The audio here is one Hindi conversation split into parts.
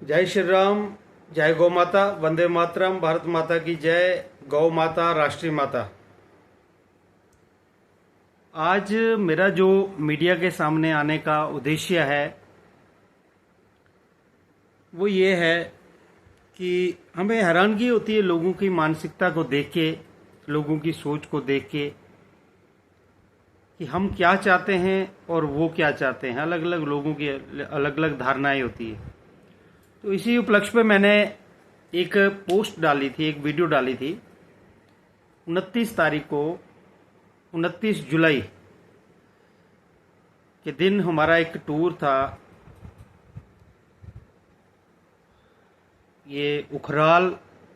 जय श्री राम। जय गौ माता। वंदे मातरम। भारत माता की जय। गौ माता राष्ट्रीय माता। आज मेरा जो मीडिया के सामने आने का उद्देश्य है वो ये है कि हमें हैरानगी होती है लोगों की मानसिकता को देख के, लोगों की सोच को देख के, कि हम क्या चाहते हैं और वो क्या चाहते हैं। अलग अलग लोगों की अलग अलग धारणाएं होती है। तो इसी उपलक्ष्य पे मैंने एक पोस्ट डाली थी, एक वीडियो डाली थी 29 तारीख को, 29 जुलाई के दिन हमारा एक टूर था। ये उखराल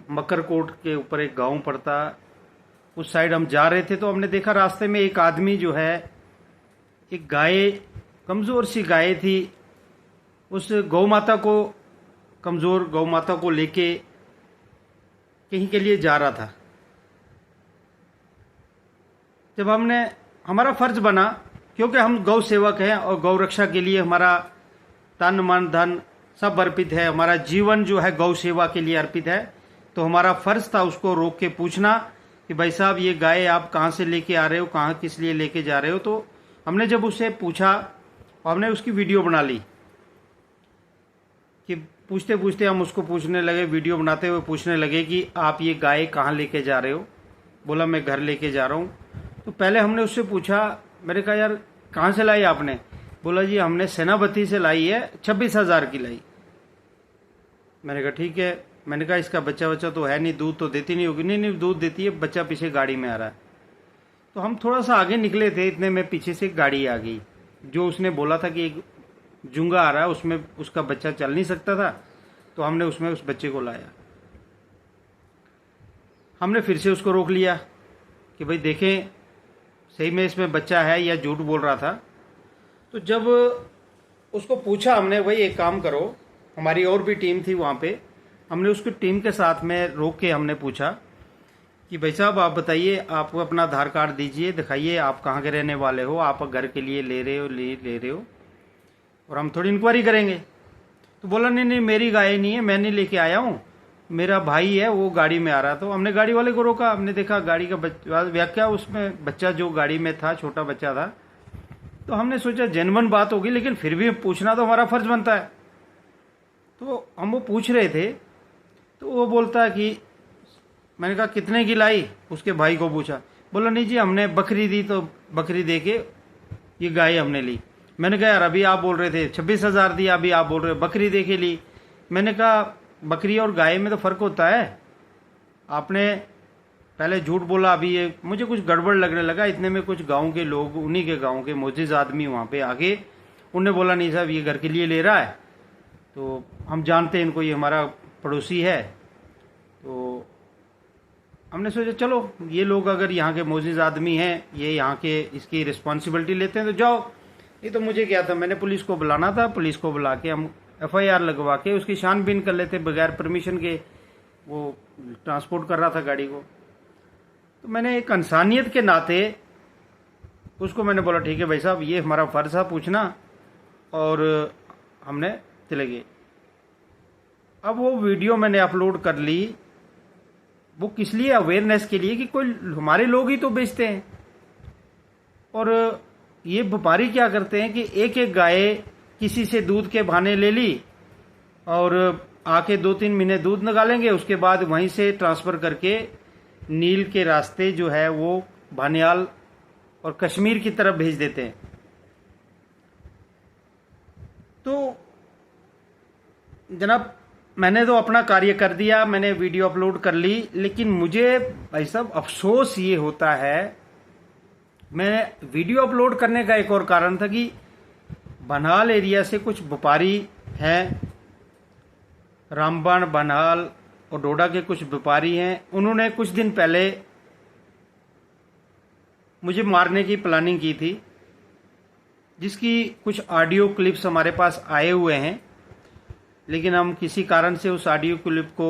मकरकोट के ऊपर एक गांव पड़ता, उस साइड हम जा रहे थे। तो हमने देखा रास्ते में एक आदमी जो है, एक गाय, कमज़ोर सी गाय थी, उस गौ माता को, कमज़ोर गौ माता को लेके कहीं के लिए जा रहा था। जब हमारा फर्ज बना, क्योंकि हम गौ सेवक हैं और गौ रक्षा के लिए हमारा तन मन धन सब अर्पित है, हमारा जीवन जो है गौ सेवा के लिए अर्पित है, तो हमारा फर्ज था उसको रोक के पूछना कि भाई साहब ये गाय आप कहाँ से लेके आ रहे हो, कहाँ किस लिए लेके जा रहे हो। तो हमने जब उससे पूछा और हमने उसकी वीडियो बना ली कि पूछते पूछते हम उसको पूछने लगे, वीडियो बनाते हुए पूछने लगे कि आप ये गाय कहाँ लेके जा रहे हो। बोला मैं घर लेके जा रहा हूँ। तो पहले हमने उससे पूछा, मैंने कहा यार कहाँ से लाई आपने। बोला जी हमने सेनापति से लाई है, 26,000 की लाई। मैंने कहा ठीक है। मैंने कहा इसका बच्चा तो है नहीं, दूध तो देती नहीं होगी। नहीं दूध देती है, बच्चा पीछे गाड़ी में आ रहा है। तो हम थोड़ा सा आगे निकले थे, इतने में पीछे से गाड़ी आ गई। जो उसने बोला था कि एक जूंगा आ रहा है, उसमें उसका बच्चा चल नहीं सकता था, तो हमने उसमें उस बच्चे को लाया। हमने फिर से उसको रोक लिया कि भाई देखें सही में इसमें बच्चा है या झूठ बोल रहा था। तो जब उसको पूछा हमने, भाई एक काम करो, हमारी और भी टीम थी वहाँ पे, हमने उसकी टीम के साथ में रोक के हमने पूछा कि भाई साहब आप बताइए, आप अपना आधार कार्ड दीजिए, दिखाइए आप कहाँ के रहने वाले हो, आप घर के लिए ले रहे हो और हम थोड़ी इंक्वायरी करेंगे। तो बोला नहीं मेरी गाय नहीं है, मैं नहीं लेके आया हूँ, मेरा भाई है वो गाड़ी में आ रहा। तो हमने गाड़ी वाले को रोका, हमने देखा गाड़ी का व्याख्या, उसमें बच्चा जो गाड़ी में था छोटा बच्चा था। तो हमने सोचा जेन्युइन बात होगी, लेकिन फिर भी पूछना तो हमारा फर्ज बनता है। तो हम वो पूछ रहे थे, तो वो बोलता है कि, मैंने कहा कितने की लाई, उसके भाई को पूछा। बोला नहीं जी हमने बकरी दी, तो बकरी दे के ये गाय हमने ली। मैंने कहा यार अभी आप बोल रहे थे 26,000 दी, अभी आप बोल रहे हो बकरी दे के ली। मैंने कहा बकरी और गाय में तो फ़र्क होता है, आपने पहले झूठ बोला, अभी ये मुझे कुछ गड़बड़ लगने लगा। इतने में कुछ गांव के लोग, उन्हीं के गांव के मोजिज़ आदमी वहाँ पे आगे, उनने बोला नहीं साहब ये घर के लिए ले रहा है, तो हम जानते हैं इनको, ये हमारा पड़ोसी है। तो हमने सोचा चलो ये लोग अगर यहाँ के मोजिज़ आदमी हैं, ये यहाँ के इसकी रिस्पॉन्सिबिलिटी लेते हैं तो जाओ। ये तो मुझे क्या था, मैंने पुलिस को बुलाना था, पुलिस को बुला के हम FIR लगवा के उसकी छानबीन कर लेते बगैर परमिशन के। वो ट्रांसपोर्ट कर रहा था गाड़ी को। तो मैंने एक इंसानियत के नाते उसको मैंने बोला ठीक है भाई साहब ये हमारा फ़र्ज था पूछना, और हमने चले गए। अब वो वीडियो मैंने अपलोड कर ली, वो किस लिए, अवेयरनेस के लिए कि कोई हमारे लोग ही तो बेचते हैं। और ये व्यापारी क्या करते हैं कि एक एक गाय किसी से दूध के बहाने ले ली और आके 2-3 महीने दूध निकालेंगे, उसके बाद वहीं से ट्रांसफ़र करके नील के रास्ते जो है वो भानियाल और कश्मीर की तरफ भेज देते हैं। तो जनाब मैंने तो अपना कार्य कर दिया, मैंने वीडियो अपलोड कर ली, लेकिन मुझे भाई साहब अफसोस ये होता है, मैं वीडियो अपलोड करने का एक और कारण था कि बनाल एरिया से कुछ व्यापारी हैं, रामबन बनाल और डोडा के कुछ व्यापारी हैं, उन्होंने कुछ दिन पहले मुझे मारने की प्लानिंग की थी, जिसकी कुछ ऑडियो क्लिप्स हमारे पास आए हुए हैं, लेकिन हम किसी कारण से उस ऑडियो क्लिप को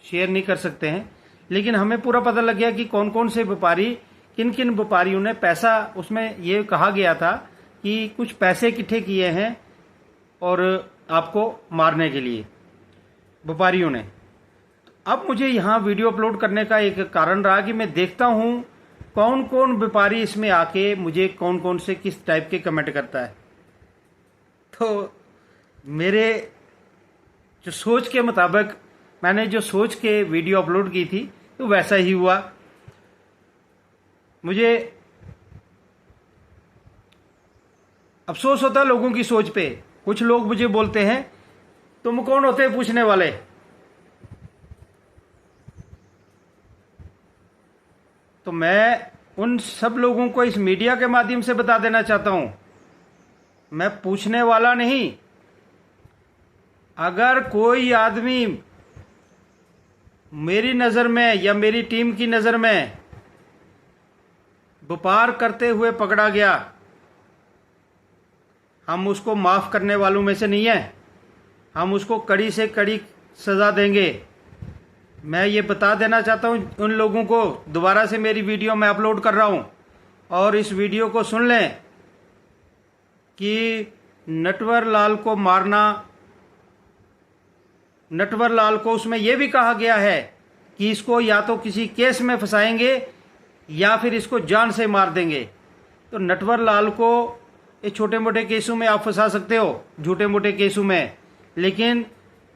शेयर नहीं कर सकते हैं। लेकिन हमें पूरा पता लग गया कि कौन कौन से व्यापारी, किन किन व्यापारियों ने पैसा, उसमें ये कहा गया था कि कुछ पैसे इकट्ठे किए हैं और आपको मारने के लिए व्यापारियों ने। अब मुझे यहाँ वीडियो अपलोड करने का एक कारण रहा कि मैं देखता हूँ कौन कौन व्यापारी इसमें आके मुझे कौन कौन से किस टाइप के कमेंट करता है। तो मेरे जो सोच के मुताबिक मैंने जो सोच के वीडियो अपलोड की थी तो वैसा ही हुआ। मुझे अफसोस होता है लोगों की सोच पे। कुछ लोग मुझे बोलते हैं तुम कौन होते हैं पूछने वाले। तो मैं उन सब लोगों को इस मीडिया के माध्यम से बता देना चाहता हूं, मैं पूछने वाला नहीं। अगर कोई आदमी मेरी नज़र में या मेरी टीम की नज़र में व्यापार करते हुए पकड़ा गया, हम उसको माफ़ करने वालों में से नहीं है। हम उसको कड़ी से कड़ी सज़ा देंगे। मैं ये बता देना चाहता हूँ उन लोगों को। दोबारा से मेरी वीडियो मैं अपलोड कर रहा हूँ और इस वीडियो को सुन लें कि नटवर लाल को मारना, नटवर लाल को उसमें यह भी कहा गया है कि इसको या तो किसी केस में फंसाएंगे या फिर इसको जान से मार देंगे। तो नटवर लाल को ये छोटे मोटे केसों में आप फंसा सकते हो, झूठे मोटे केसों में, लेकिन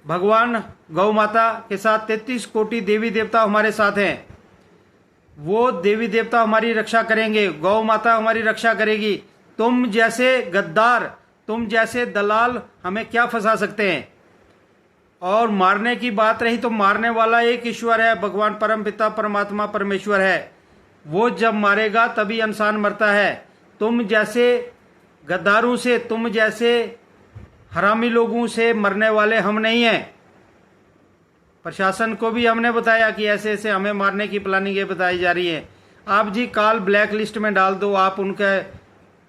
भगवान गौ माता के साथ 33 कोटि देवी देवता हमारे साथ हैं। वो देवी देवता हमारी रक्षा करेंगे, गौ माता हमारी रक्षा करेगी। तुम जैसे गद्दार, तुम जैसे दलाल हमें क्या फंसा सकते हैं। और मारने की बात रही तो मारने वाला एक ईश्वर है, भगवान परम पिता परमात्मा परमेश्वर है। वो जब मारेगा तभी इंसान मरता है। तुम जैसे गद्दारों से, तुम जैसे हरामी लोगों से मरने वाले हम नहीं हैं। प्रशासन को भी हमने बताया कि ऐसे ऐसे हमें मारने की प्लानिंग बताई जा रही है। आप जी काल ब्लैक लिस्ट में डाल दो, आप उनके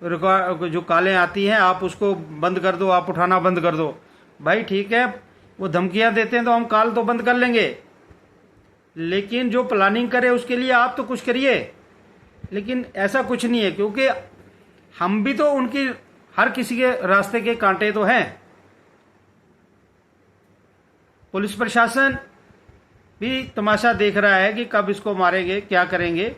रिकॉर्ड जो कालें आती हैं आप उसको बंद कर दो, आप उठाना बंद कर दो। भाई ठीक है, वो धमकियां देते हैं तो हम काल तो बंद कर लेंगे, लेकिन जो प्लानिंग करे उसके लिए आप तो कुछ करिए। लेकिन ऐसा कुछ नहीं है, क्योंकि हम भी तो उनकी हर किसी के रास्ते के कांटे तो हैं। पुलिस प्रशासन भी तमाशा देख रहा है कि कब इसको मारेंगे, क्या करेंगे।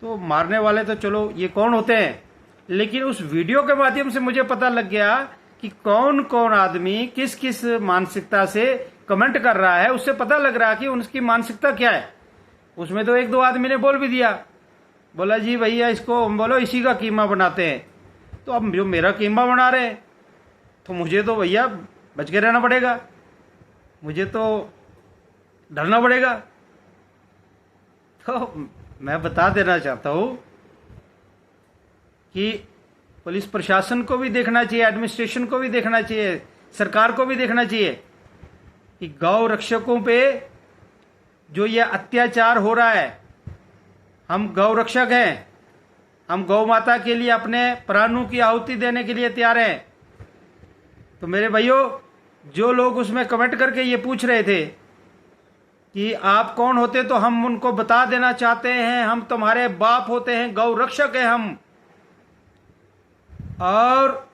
तो मारने वाले तो चलो ये कौन होते हैं, लेकिन उस वीडियो के माध्यम से मुझे पता लग गया कि कौन कौन आदमी किस किस मानसिकता से कमेंट कर रहा है। उससे पता लग रहा है कि उनकी मानसिकता क्या है। उसमें तो एक दो आदमी ने बोल भी दिया, बोला जी भैया इसको बोलो इसी का कीमा बनाते हैं। तो अब जो मेरा कीमा बना रहे हैं तो मुझे तो भैया बच के रहना पड़ेगा, मुझे तो डरना पड़ेगा। तो मैं बता देना चाहता हूं कि पुलिस प्रशासन को भी देखना चाहिए, एडमिनिस्ट्रेशन को भी देखना चाहिए, सरकार को भी देखना चाहिए कि गौ रक्षकों पे जो ये अत्याचार हो रहा है। हम गौ रक्षक हैं, हम गौ माता के लिए अपने प्राणों की आहुति देने के लिए तैयार हैं। तो मेरे भाइयों, जो लोग उसमें कमेंट करके ये पूछ रहे थे कि आप कौन होते, तो हम उनको बता देना चाहते हैं हम तुम्हारे बाप होते हैं, गौ रक्षक हैं हम। और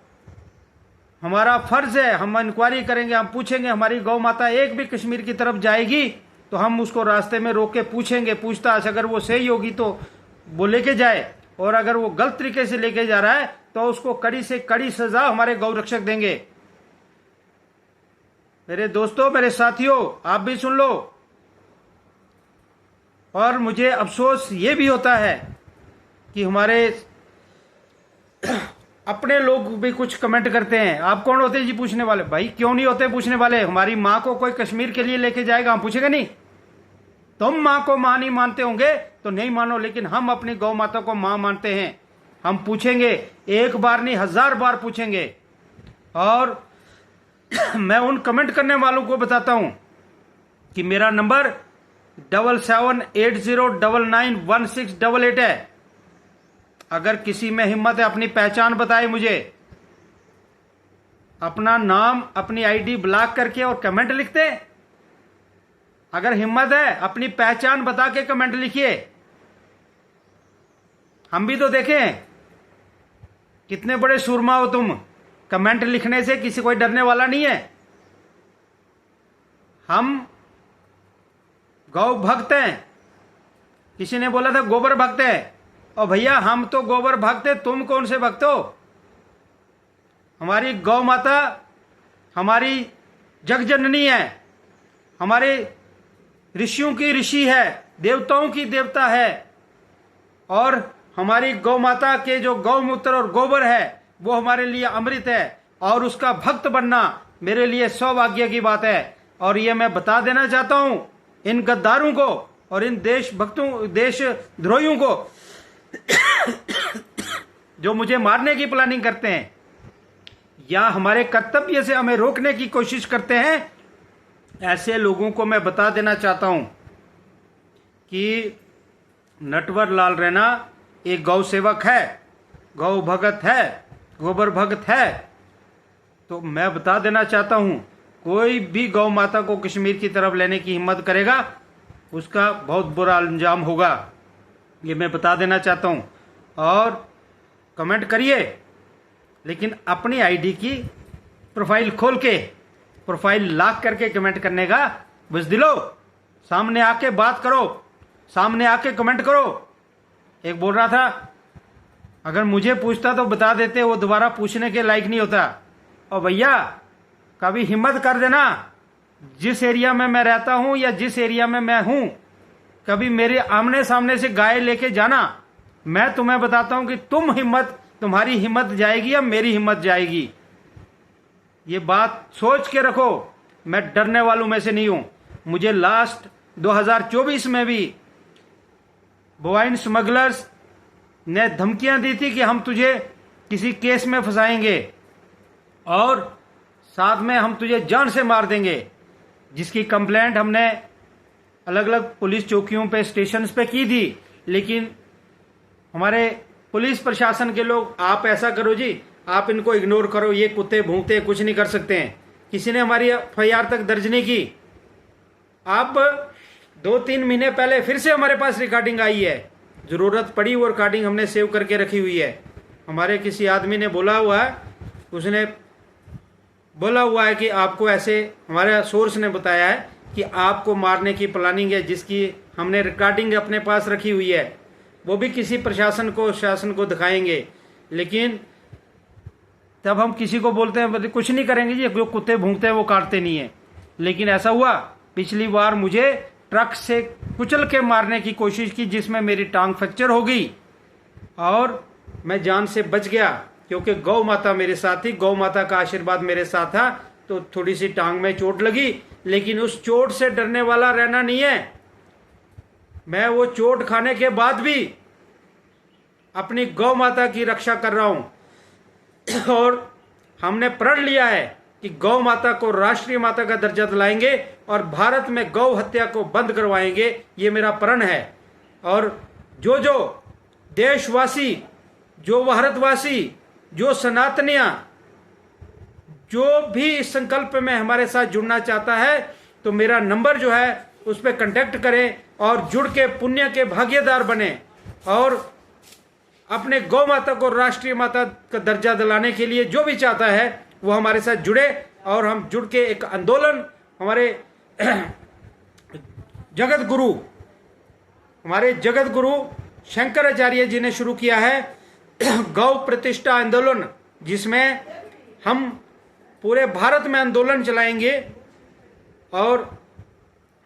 हमारा फर्ज है, हम इंक्वायरी करेंगे, हम पूछेंगे। हमारी गौ माता एक भी कश्मीर की तरफ जाएगी तो हम उसको रास्ते में रोक के पूछेंगे, पूछताछ अगर वो सही होगी तो वो लेके जाए, और अगर वो गलत तरीके से लेके जा रहा है तो उसको कड़ी से कड़ी सजा हमारे गौ रक्षक देंगे। मेरे दोस्तों, मेरे साथियों, आप भी सुन लो। और मुझे अफसोस ये भी होता है कि हमारे अपने लोग भी कुछ कमेंट करते हैं, आप कौन होते जी पूछने वाले। भाई क्यों नहीं होते पूछने वाले। हमारी माँ को कोई कश्मीर के लिए लेके जाएगा, हम पूछेंगे नहीं। तुम माँ को माँ नहीं मानते होंगे तो नहीं मानो, लेकिन हम अपनी गौ माता को माँ मानते हैं। हम पूछेंगे, एक बार नहीं 1000 बार पूछेंगे। और मैं उन कमेंट करने वालों को बताता हूं कि मेरा नंबर 7780991688 है। अगर किसी में हिम्मत है अपनी पहचान बताए मुझे, अपना नाम अपनी आईडी ब्लॉक करके और कमेंट लिखते। अगर हिम्मत है अपनी पहचान बता के कमेंट लिखिए, हम भी तो देखें कितने बड़े सूरमा हो तुम। कमेंट लिखने से किसी कोई डरने वाला नहीं है। हम गौ भक्त हैं। किसी ने बोला था गोबर भक्त है, और भैया हम तो गोबर भक्त है, तुम कौन से भक्त हो? हमारी गौ माता हमारी जगजननी है, हमारे ऋषियों की ऋषि है, देवताओं की देवता है, और हमारी गौ माता के जो गौमूत्र और गोबर है वो हमारे लिए अमृत है, और उसका भक्त बनना मेरे लिए सौभाग्य की बात है। और ये मैं बता देना चाहता हूं इन गद्दारों को और इन देशभक्तों देशद्रोहियों को जो मुझे मारने की प्लानिंग करते हैं या हमारे कर्तव्य से हमें रोकने की कोशिश करते हैं। ऐसे लोगों को मैं बता देना चाहता हूं कि नटवर लाल रैना एक गौ सेवक है, गौ भगत है, गोबर भगत है। तो मैं बता देना चाहता हूं कोई भी गौ माता को कश्मीर की तरफ लेने की हिम्मत करेगा उसका बहुत बुरा अंजाम होगा, ये मैं बता देना चाहता हूं। और कमेंट करिए, लेकिन अपनी आईडी की प्रोफाइल खोल के, प्रोफाइल लॉक करके कमेंट करने का बुज़दिलो। सामने आके बात करो, सामने आके कमेंट करो। एक बोल रहा था अगर मुझे पूछता तो बता देते, वो दोबारा पूछने के लायक नहीं होता। और भैया कभी हिम्मत कर देना, जिस एरिया में मैं रहता हूं या जिस एरिया में मैं हूं, कभी मेरे आमने सामने से गाय लेके जाना, मैं तुम्हें बताता हूं कि तुम्हारी हिम्मत जाएगी या मेरी हिम्मत जाएगी। ये बात सोच के रखो। मैं डरने वालों में से नहीं हूं। मुझे लास्ट 2024 में भी बोवाइन स्मगलर्स ने धमकियां दी थी कि हम तुझे किसी केस में फंसाएंगे और साथ में हम तुझे जान से मार देंगे, जिसकी कंप्लेंट हमने अलग अलग पुलिस चौकियों पे, स्टेशंस पे की थी। लेकिन हमारे पुलिस प्रशासन के लोग, आप ऐसा करो जी, आप इनको इग्नोर करो, ये कुत्ते भूंकते कुछ नहीं कर सकते हैं। किसी ने हमारी FIR तक दर्ज नहीं की। अब 2-3 महीने पहले फिर से हमारे पास रिकॉर्डिंग आई है, जरूरत पड़ी वो रिकॉर्डिंग हमने सेव करके रखी हुई है। हमारे किसी आदमी ने बोला हुआ है, उसने बोला हुआ है कि आपको ऐसे, हमारे सोर्स ने बताया है कि आपको मारने की प्लानिंग है, जिसकी हमने रिकॉर्डिंग अपने पास रखी हुई है। वो भी किसी प्रशासन को, शासन को दिखाएंगे। लेकिन तब हम किसी को बोलते हैं कुछ नहीं करेंगे जी, जो कुत्ते भूंकते हैं वो काटते नहीं है। लेकिन ऐसा हुआ, पिछली बार मुझे ट्रक से कुचल के मारने की कोशिश की, जिसमें मेरी टांग फ्रैक्चर हो गई और मैं जान से बच गया, क्योंकि गौ माता मेरे साथ थी, गौ माता का आशीर्वाद मेरे साथ था। तो थोड़ी सी टांग में चोट लगी, लेकिन उस चोट से डरने वाला रहना नहीं है। मैं वो चोट खाने के बाद भी अपनी गौ माता की रक्षा कर रहा हूं और हमने प्रण लिया है कि गौ माता को राष्ट्रीय माता का दर्जा दिलाएंगे और भारत में गौ हत्या को बंद करवाएंगे। ये मेरा प्रण है। और जो जो देशवासी, जो भारतवासी, जो सनातनियां, जो भी इस संकल्प में हमारे साथ जुड़ना चाहता है, तो मेरा नंबर जो है उस पर कांटेक्ट करें और जुड़ के पुण्य के भागीदार बने और अपने गौ माता को राष्ट्रीय माता का दर्जा दिलाने के लिए जो भी चाहता है वो हमारे साथ जुड़े। और हम जुड़ के एक आंदोलन, हमारे जगत गुरु शंकराचार्य जी ने शुरू किया है गौ प्रतिष्ठा आंदोलन, जिसमें हम पूरे भारत में आंदोलन चलाएंगे और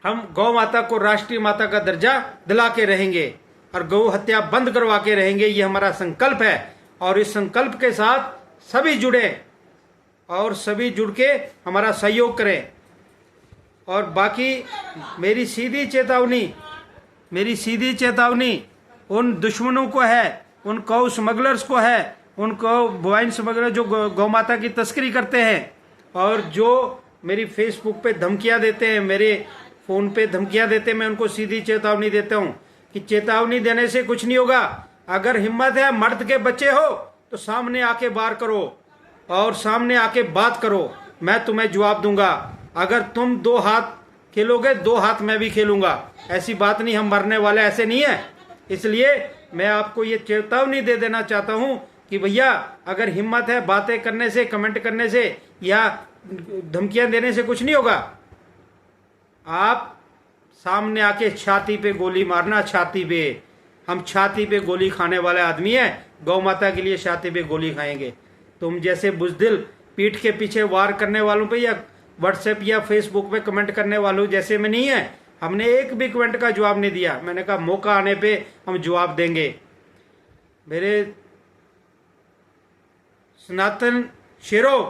हम गौ माता को राष्ट्रीय माता का दर्जा दिला के रहेंगे और गौ हत्या बंद करवा के रहेंगे। ये हमारा संकल्प है और इस संकल्प के साथ सभी जुड़े और सभी जुड़ के हमारा सहयोग करें। और बाकी मेरी सीधी चेतावनी उन दुश्मनों को है, उन गौ स्मगलर्स को है, उनको बोवाइन स्मगलर जो गौ माता की तस्करी करते हैं और जो मेरी फेसबुक पे धमकियां देते हैं, मेरे फ़ोन पे धमकियां देते हैं। मैं उनको सीधी चेतावनी देता हूं कि चेतावनी देने से कुछ नहीं होगा। अगर हिम्मत है, मर्द के बच्चे हो, तो सामने आके बार करो और सामने आके बात करो, मैं तुम्हें जवाब दूंगा। अगर तुम 2 हाथ खेलोगे, 2 हाथ मैं भी खेलूंगा। ऐसी बात नहीं, हम मरने वाले ऐसे नहीं है। इसलिए मैं आपको ये चेतावनी दे देना चाहता हूं कि भैया अगर हिम्मत है बातें करने से, कमेंट करने से या धमकियां देने से कुछ नहीं होगा। आप सामने आके छाती पे गोली मारना, छाती पे। हम छाती पे गोली खाने वाले आदमी हैं, गौ माता के लिए छाती पे गोली खाएंगे। तुम जैसे बुजदिल पीठ के पीछे वार करने वालों पे या व्हाट्सएप या फेसबुक पे कमेंट करने वालों जैसे में नहीं है। हमने एक भी कमेंट का जवाब नहीं दिया। मैंने कहा मौका आने पे हम जवाब देंगे। मेरे सनातन शेरों,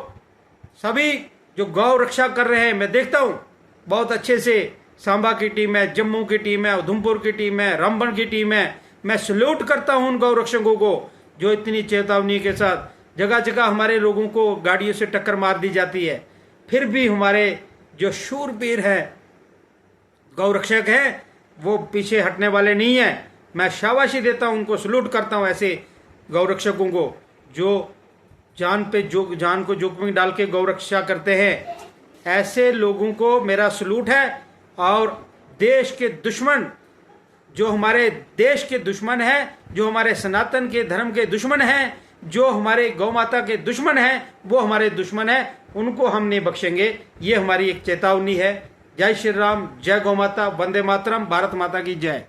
सभी जो गौ रक्षा कर रहे हैं, मैं देखता हूं बहुत अच्छे से। सांबा की टीम है, जम्मू की टीम है, उधमपुर की टीम है, रामबन की टीम है। मैं सल्यूट करता हूं उन गौ रक्षकों को जो इतनी चेतावनी के साथ, जगह जगह हमारे लोगों को गाड़ियों से टक्कर मार दी जाती है, फिर भी हमारे जो शूरवीर हैं, गौ रक्षक हैं, वो पीछे हटने वाले नहीं हैं। मैं शाबाशी देता हूं उनको, सल्यूट करता हूं ऐसे गौ रक्षकों को जो जान को जोखिम में डाल के गौ रक्षा करते हैं। ऐसे लोगों को मेरा सल्यूट है। और देश के दुश्मन, जो हमारे देश के दुश्मन हैं, जो हमारे सनातन के धर्म के दुश्मन हैं, जो हमारे गौ माता के दुश्मन हैं, वो हमारे दुश्मन हैं, उनको हम नहीं बख्शेंगे। ये हमारी एक चेतावनी है। जय श्री राम, जय गौ माता, वंदे मातरम, भारत माता की जय।